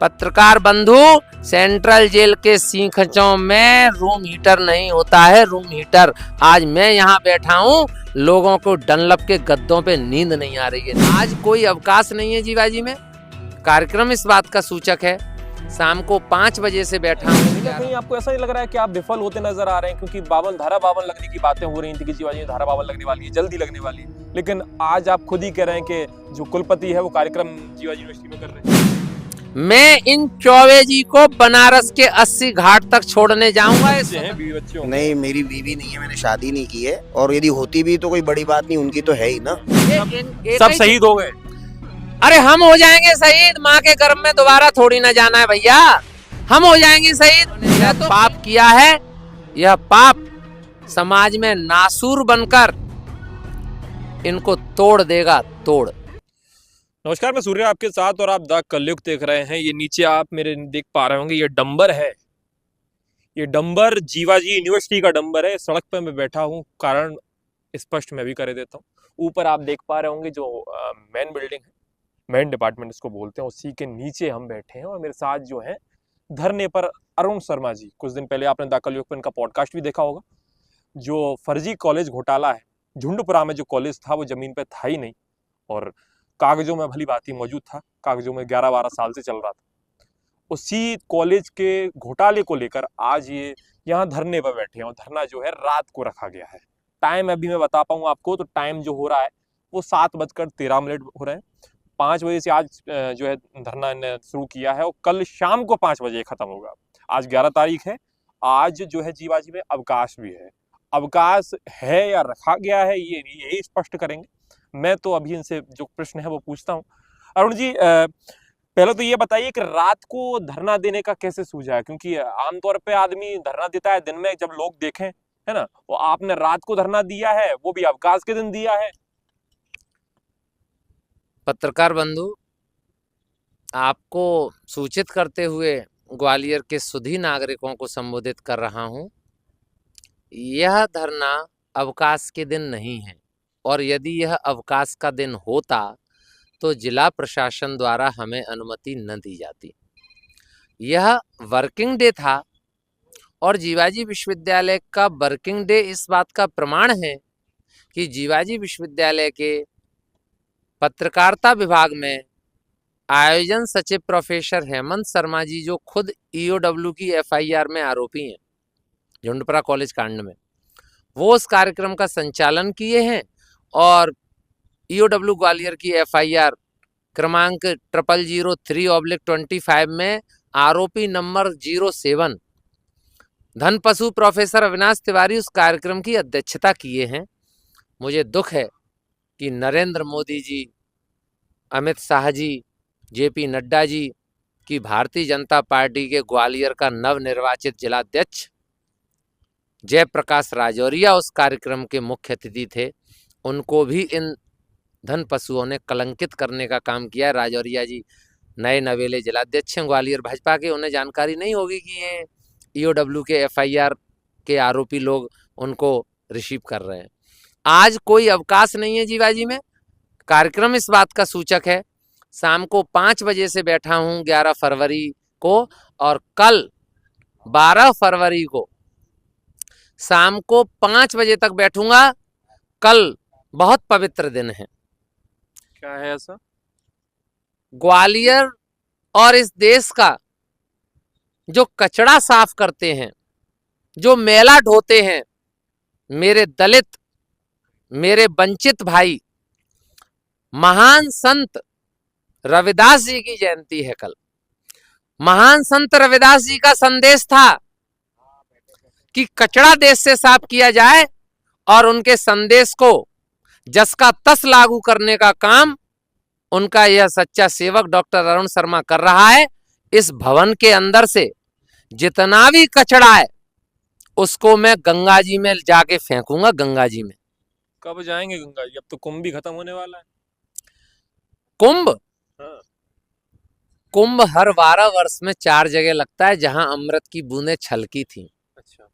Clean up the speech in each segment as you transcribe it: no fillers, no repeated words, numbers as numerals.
पत्रकार बंधु, central jail के सीखचों में रूम हीटर नहीं होता है, रूम हीटर। आज मैं यहाँ बैठा हूँ, लोगों को डनलप के गद्दों पे नींद नहीं आ रही है। आज कोई अवकाश नहीं है जीवाजी में। कार्यक्रम इस बात का सूचक है। शाम को 5 बजे से बैठा हूँ। कहीं आपको ऐसा नहीं लग रहा है कि आप विफल होते नजर आ रहे हैं? क्योंकि धारा 52 लगने की बातें हो रही थी कि जीवाजी धारा 52 लगने वाली है, जल्दी लगने वाली है, लेकिन आज आप खुद ही कह रहे हैं कि जो कुलपति है वो कार्यक्रम जीवाजी यूनिवर्सिटी में कर रहे हैं। मैं इन चौबे जी को बनारस के 80 घाट तक छोड़ने जाऊंगा। नहीं, मेरी बीवी नहीं है, मैंने शादी नहीं की है, और यदि होती भी तो कोई बड़ी बात नहीं, उनकी तो है ही ना। सब शहीद हो गए। अरे हम हो जाएंगे शहीद, माँ के गर्भ में दोबारा थोड़ी ना जाना है भैया। हम हो जाएंगे शहीद। यह तो पाप किया है, यह पाप समाज में नासूर बनकर इनको तोड़ देगा, तोड़। नमस्कार, मैं सूर्य आपके साथ और आप द कलयुग देख रहे हैं। ये नीचे आप मेरे देख पा रहे होंगे, ये डंबर है। ये डंबर जीवाजी यूनिवर्सिटी का डंबर है। सड़क पे मैं बैठा हूँ, कारण स्पष्ट मैं भी कर देता हूँ। ऊपर आप देख पा रहे होंगे जो मेन बिल्डिंग है, मेन डिपार्टमेंट इसको बोलते हैं, उसी के नीचे हम बैठे हैं। और मेरे साथ जो है धरने पर अरुण शर्मा जी। कुछ दिन पहले आपने द कलयुग पर इनका पॉडकास्ट भी देखा होगा। जो फर्जी कॉलेज घोटाला है, झुंडपुरा में जो कॉलेज था वो जमीन पे था ही नहीं, और कागजों में भली भांति मौजूद था, कागजों में 11-12 साल से चल रहा था। उसी कॉलेज के घोटाले को लेकर आज ये यहाँ धरने पर बैठे हैं, और धरना जो है रात को रखा गया है। टाइम अभी मैं बता पाऊँ आपको, तो टाइम जो हो रहा है वो 7:13 हो रहे हैं। 5 बजे से आज जो है धरना ने शुरू किया है, और कल शाम को 5 बजे खत्म होगा। आज 11 तारीख है। आज जो है जीवाजी में अवकाश भी है। अवकाश है या रखा गया है, ये यही स्पष्ट करेंगे। मैं तो अभी इनसे जो प्रश्न है वो पूछता हूँ। अरुण जी, पहले तो ये बताइए कि रात को धरना देने का कैसे सूझा है? क्योंकि आमतौर पे आदमी धरना देता है दिन में जब लोग देखें, है ना। वो आपने रात को धरना दिया है, वो भी अवकाश के दिन दिया है। पत्रकार बंधु, आपको सूचित करते हुए ग्वालियर के सुधी नागरिकों को संबोधित कर रहा हूं। यह धरना अवकाश के दिन नहीं है, और यदि यह अवकाश का दिन होता तो जिला प्रशासन द्वारा हमें अनुमति न दी जाती। यह वर्किंग डे था, और जीवाजी विश्वविद्यालय का वर्किंग डे इस बात का प्रमाण है कि जीवाजी विश्वविद्यालय के पत्रकारिता विभाग में आयोजन सचिव प्रोफेसर हेमंत शर्मा जी, जो खुद ईओडब्ल्यू की एफआईआर में आरोपी हैं झुंडपुरा कॉलेज कांड में, वो उस कार्यक्रम का संचालन किए हैं। और ईओडब्ल्यू ग्वालियर की एफआईआर क्रमांक 0003/25 में आरोपी नंबर 07 धनपशु प्रोफेसर अविनाश तिवारी उस कार्यक्रम की अध्यक्षता किए हैं। मुझे दुख है कि नरेंद्र मोदी जी, अमित शाह जी, जेपी नड्डा जी की भारतीय जनता पार्टी के ग्वालियर का नवनिर्वाचित जिलाध्यक्ष जयप्रकाश राजौरिया उस कार्यक्रम के मुख्य अतिथि थे। उनको भी इन धन पशुओं ने कलंकित करने का काम किया है। राजौरिया जी नए नवेले जिलाध्यक्ष हैं ग्वालियर भाजपा के, उन्हें जानकारी नहीं होगी कि ये ईओडब्ल्यू के एफआईआर के आरोपी लोग उनको रिसीव कर रहे हैं। आज कोई अवकाश नहीं है जीवाजी में। कार्यक्रम इस बात का सूचक है। शाम को 5 बजे से बैठा हूँ 11 फरवरी को, और कल 12 फरवरी को शाम को 5 बजे तक बैठूंगा। कल बहुत पवित्र दिन है। क्या है ऐसा? ग्वालियर और इस देश का जो कचरा साफ करते हैं, जो मैला ढोते हैं, मेरे दलित, मेरे वंचित भाई, महान संत रविदास जी की जयंती है कल। महान संत रविदास जी का संदेश था कि कचरा देश से साफ किया जाए, और उनके संदेश को जस का तस लागू करने का काम उनका यह सच्चा सेवक डॉक्टर अरुण शर्मा कर रहा है। इस भवन के अंदर से जितना भी कचरा है उसको मैं गंगा जी में जाके फेंकूंगा। गंगा जी में कब जाएंगे गंगा जी? अब तो कुंभ भी खत्म होने वाला है। कुंभ? हाँ। कुंभ हर 12 वर्ष में 4 जगह लगता है जहां अमृत की बूंदें छलकी थी। अच्छा।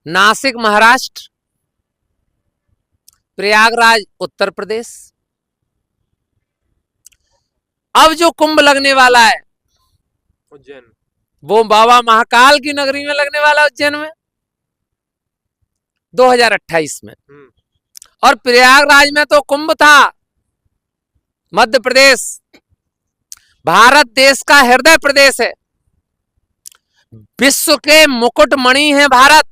नासिक महाराष्ट्र, प्रयागराज उत्तर प्रदेश। अब जो कुंभ लगने वाला है उज्जैन। वो बाबा महाकाल की नगरी में लगने वाला उज्जैन में 2028 में। और प्रयागराज में तो कुंभ था। मध्य प्रदेश भारत देश का हृदय प्रदेश है। विश्व के मुकुटमणि है भारत,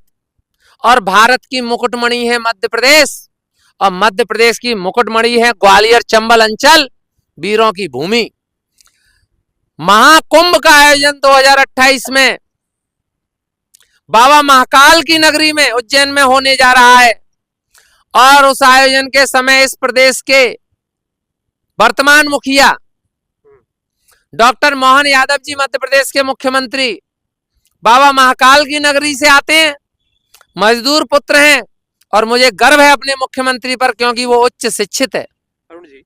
और भारत की मुकुटमणि है मध्य प्रदेश, और मध्य प्रदेश की मुकुटमणि है ग्वालियर चंबल अंचल, वीरों की भूमि। महाकुंभ का आयोजन 2028 में बाबा महाकाल की नगरी में उज्जैन में होने जा रहा है। और उस आयोजन के समय इस प्रदेश के वर्तमान मुखिया डॉक्टर मोहन यादव जी, मध्य प्रदेश के मुख्यमंत्री, बाबा महाकाल की नगरी से आते हैं। मजदूर पुत्र हैं, और मुझे गर्व है अपने मुख्यमंत्री पर, क्योंकि वो उच्च शिक्षित है। अरुण जी,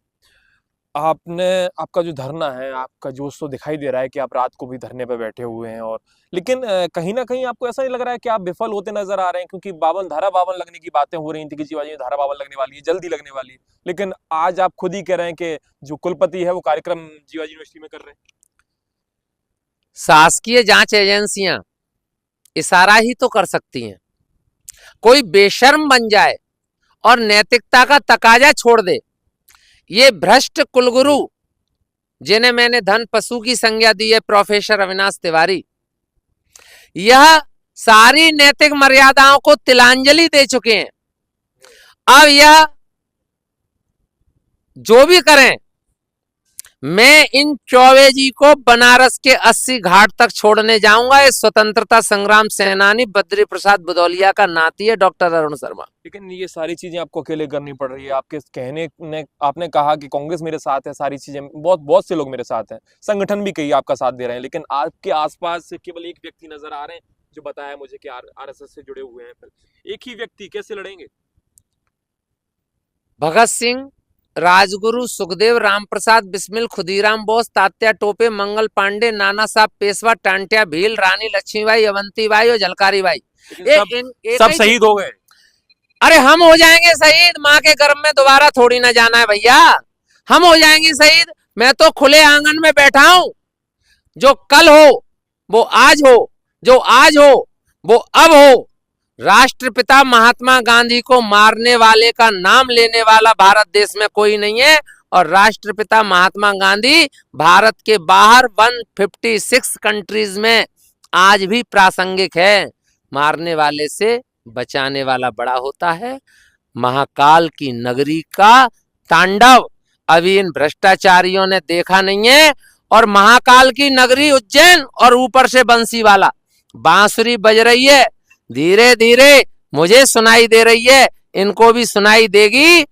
आपका जो धरना है, आपका जोश तो दिखाई दे रहा है कि आप रात को भी धरने पे बैठे हुए हैं, और लेकिन कहीं ना कहीं आपको ऐसा नहीं लग रहा है कि आप विफल होते नजर आ रहे हैं? क्योंकि धारा 52 लगने की बातें हो रही थी कि जीवाजी में धारा 52 लगने वाली है, जल्दी लगने वाली है, लेकिन आज आप खुद ही कह रहे हैं कि जो कुलपति है वो कार्यक्रम जीवाजी यूनिवर्सिटी में कर रहे हैं। शासकीय जांच एजेंसियां इशारा ही तो कर सकती हैं। कोई बेशर्म बन जाए और नैतिकता का तकाजा छोड़ दे। ये भ्रष्ट कुलगुरु, जिन्हें मैंने धन पशु की संज्ञा दी है, प्रोफेसर अविनाश तिवारी, यह सारी नैतिक मर्यादाओं को तिलांजलि दे चुके हैं। अब यह जो भी करें, मैं इन चौबे जी को बनारस के 80 घाट तक छोड़ने जाऊंगा। ये स्वतंत्रता संग्राम सेनानी बद्री प्रसाद भदौलिया का नाती है, डॉक्टर अरुण शर्मा। लेकिन ये सारी चीजें आपको अकेले करनी पड़ रही है। आपके कहने ने आपने कहा कि कांग्रेस मेरे साथ है, सारी चीजें बहुत से लोग मेरे साथ हैं, संगठन भी कई आपका साथ दे रहे हैं, लेकिन आपके आसपास से केवल एक व्यक्ति नजर आ रहे हैं जो बताया मुझे कि आरएसएस से जुड़े हुए हैं। एक ही व्यक्ति कैसे लड़ेंगे? भगत सिंह, राजगुरु, सुखदेव, रामप्रसाद बिस्मिल, खुदीराम बोस, तात्या टोपे, मंगल पांडे, नाना साहब पेशवा, टांटिया भील, रानी लक्ष्मीबाई, अवंतीबाई और झलकारी बाई, सब शहीद हो गए। अरे हम हो जाएंगे शहीद, माँ के गर्भ में दोबारा थोड़ी ना जाना है भैया। हम हो जाएंगे शहीद। मैं तो खुले आंगन में बैठा हूं। जो कल हो वो आज हो, जो आज हो वो अब हो। राष्ट्रपिता महात्मा गांधी को मारने वाले का नाम लेने वाला भारत देश में कोई नहीं है, और राष्ट्रपिता महात्मा गांधी भारत के बाहर 156 कंट्रीज में आज भी प्रासंगिक है। मारने वाले से बचाने वाला बड़ा होता है। महाकाल की नगरी का तांडव अभी इन भ्रष्टाचारियों ने देखा नहीं है। और महाकाल की नगरी उज्जैन, और ऊपर से बंसी वाला बांसुरी बज रही है। धीरे धीरे मुझे सुनाई दे रही है, इनको भी सुनाई देगी।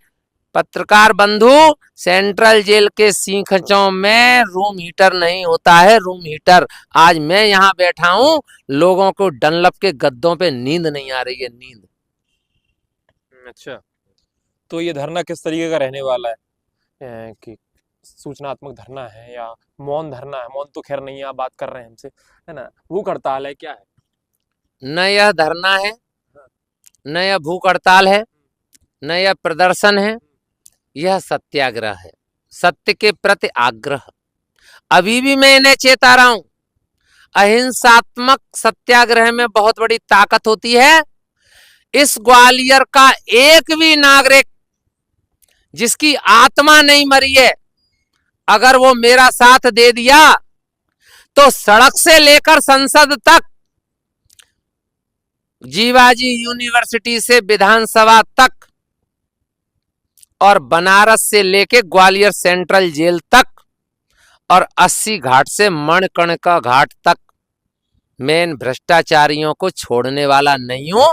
पत्रकार बंधु, सेंट्रल जेल के सीखचों में रूम हीटर नहीं होता है, रूम हीटर। आज मैं यहाँ बैठा हूँ, लोगों को डनलप के गद्दों पे नींद नहीं आ रही है, नींद। अच्छा, तो ये धरना किस तरीके का रहने वाला है? कि सूचनात्मक धरना है या मौन धरना है? मौन तो खैर नहीं है, आप बात कर रहे हैं हमसे, है ना? भूख हड़ताल है, क्या है? न यह धरना है, न यह भूख हड़ताल है, न यह प्रदर्शन है, यह सत्याग्रह है, सत्य के प्रति आग्रह। अभी भी मैं इन्हें चेता रहा हूं, अहिंसात्मक सत्याग्रह में बहुत बड़ी ताकत होती है। इस ग्वालियर का एक भी नागरिक जिसकी आत्मा नहीं मरी है, अगर वो मेरा साथ दे दिया तो सड़क से लेकर संसद तक, जीवाजी यूनिवर्सिटी से विधानसभा तक, और बनारस से लेके ग्वालियर सेंट्रल जेल तक, और 80 घाट से मणिकर्णिका घाट तक, मैं इन भ्रष्टाचारियों को छोड़ने वाला नहीं हूं।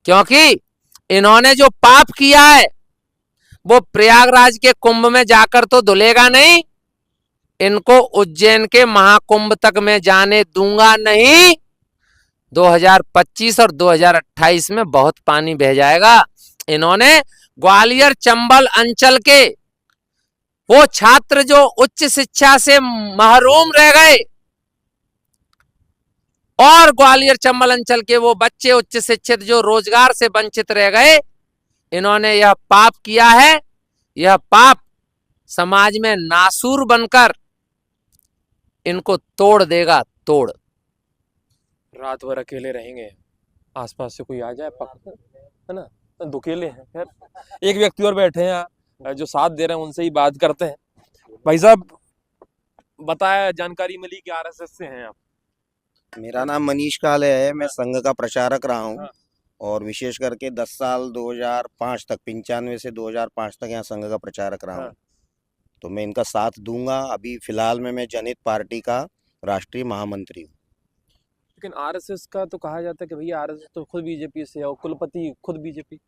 क्योंकि इन्होंने जो पाप किया है वो प्रयागराज के कुंभ में जाकर तो धुलेगा नहीं। इनको उज्जैन के महाकुंभ तक मैं जाने दूंगा नहीं। 2025 और 2028 में बहुत पानी बह जाएगा। इन्होंने ग्वालियर चंबल अंचल के वो छात्र जो उच्च शिक्षा से महरूम रह गए, और ग्वालियर चंबल अंचल के वो बच्चे उच्च शिक्षित जो रोजगार से वंचित रह गए, इन्होंने यह पाप किया है। यह पाप समाज में नासूर बनकर इनको तोड़ देगा तोड़। रात भर अकेले रहेंगे, आसपास से कोई आ जाए पकड़, है ना, तो अकेले हैं। खैर एक व्यक्ति और बैठे हैं यहाँ जो साथ दे रहे हैं, उनसे ही बात करते हैं। भाई साहब बताया, जानकारी मिली कि आरएसएस से हैं आप। मेरा नाम मनीष काले है, मैं संघ का प्रचारक रहा हूँ। हाँ। और विशेष करके 10 साल 2005 तक, 95 से 2005 तक यहाँ संघ का प्रचारक रहा हाँ। हूँ। तो मैं इनका साथ दूंगा। अभी फिलहाल में मैं जनहित पार्टी का राष्ट्रीय महामंत्री हूँ। लेकिन आरएसएस का तो कहा जाता है कि भैया आरएसएस तो खुद बीजेपी से है और कुलपति खुद बीजेपी,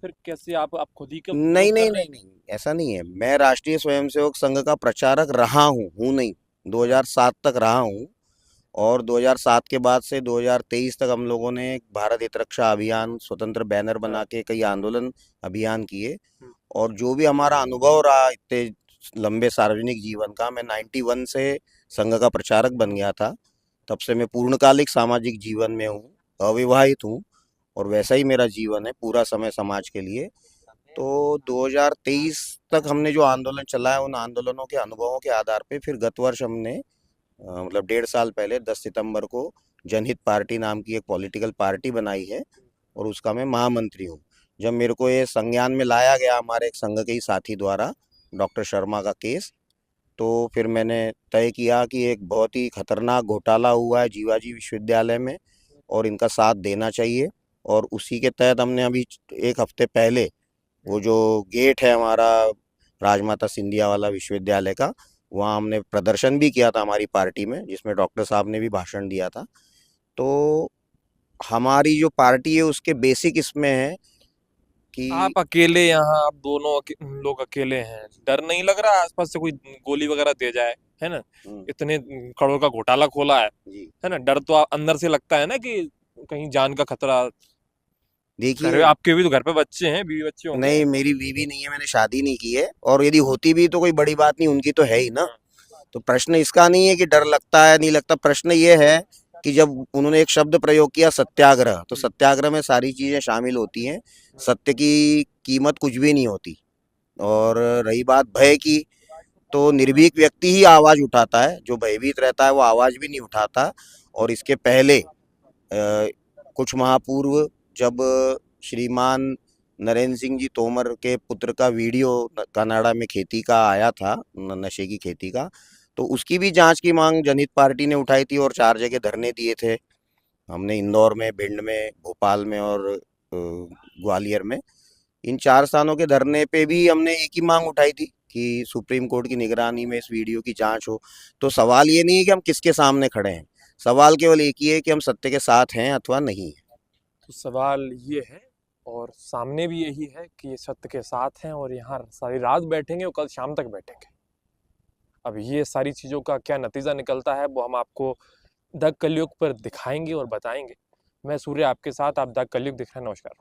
फिर कैसे आप खुद ही का नहीं विरोध नहीं कर रहे नहीं नहीं, ऐसा नहीं है। मैं राष्ट्रीय स्वयंसेवक संघ का प्रचारक रहा हूँ नहीं, 2007 तक रहा हूँ। और 2007 के बाद से 2023 तक हम लोगों ने एक भारत हित रक्षा अभियान, स्वतंत्र बैनर हैं? बना के कई आंदोलन अभियान किए। हम्म। और जो भी हमारा अनुभव रहा इतने लंबे सार्वजनिक जीवन का, मैं 91 से संघ का प्रचारक बन गया था। तब से मैं पूर्णकालिक सामाजिक जीवन में हूँ, अविवाहित हूँ। और वैसा ही मेरा जीवन है पूरा समय समाज के लिए। तो 2023 तक हमने जो आंदोलन चलाया, उन आंदोलनों के अनुभवों के आधार पे फिर गत वर्ष हमने मतलब 1.5 साल पहले 10 सितंबर को जनहित पार्टी नाम की एक पॉलिटिकल पार्टी बनाई है। और उसका मैं महामंत्री हूँ। जब मेरे को ये संज्ञान में लाया गया हमारे एक संघ के ही साथी द्वारा, डॉक्टर शर्मा का केस, तो फिर मैंने तय किया कि एक बहुत ही खतरनाक घोटाला हुआ है जीवाजी विश्वविद्यालय में और इनका साथ देना चाहिए। और उसी के तहत हमने अभी एक हफ्ते पहले वो जो गेट है हमारा राजमाता सिंधिया वाला विश्वविद्यालय का, वहाँ हमने प्रदर्शन भी किया था हमारी पार्टी में, जिसमें डॉक्टर साहब ने भी भाषण दिया था। तो हमारी जो पार्टी है उसके बेसिक इसमें है कि आप अकेले यहाँ, आप दोनों लोग अकेले हैं, डर नहीं लग रहा आसपास से कोई गोली वगैरह दे जाए, है ना? इतने करोड़ का घोटाला खोला जी है ना, डर तो अंदर से लगता है ना कि कहीं जान का खतरा। घर देखिए, आपके भी तो घर पे बच्चे हैं, बीवी बच्चे होंगे। नहीं मेरी बीवी नहीं है, मैंने शादी नहीं की है। और यदि होती भी तो कोई बड़ी बात नहीं, उनकी तो है ही ना। तो प्रश्न इसका नहीं है कि डर लगता है नहीं लगता, प्रश्न ये है कि जब उन्होंने एक शब्द प्रयोग किया सत्याग्रह, तो सत्याग्रह में सारी चीजें शामिल होती हैं। सत्य की कीमत कुछ भी नहीं होती। और रही बात भय की, तो निर्भीक व्यक्ति ही आवाज उठाता है, जो भयभीत रहता है वो आवाज भी नहीं उठाता। और इसके पहले कुछ माह पूर्व जब श्रीमान नरेंद्र सिंह जी तोमर के पुत्र का वीडियो कनाडा में खेती का आया था, नशे की खेती का, तो उसकी भी जांच की मांग जनहित पार्टी ने उठाई थी और 4 जगह धरने दिए थे हमने, इंदौर में, भिंड में, भोपाल में और ग्वालियर में। इन 4 स्थानों के धरने पे भी हमने एक ही मांग उठाई थी कि सुप्रीम कोर्ट की निगरानी में इस वीडियो की जांच हो। तो सवाल ये नहीं है कि हम किसके सामने खड़े हैं, सवाल केवल एक ही है कि हम सत्य के साथ हैं अथवा नहीं है। तो सवाल ये है और सामने भी यही है कि ये सत्य के साथ हैं और यहाँ सारी रात बैठेंगे और कल शाम तक बैठेंगे। अब ये सारी चीज़ों का क्या नतीजा निकलता है वो हम आपको द कलयुग पर दिखाएंगे और बताएंगे। मैं सूर्य आपके साथ, आप द कलयुग दिख रहे हैं। नमस्कार।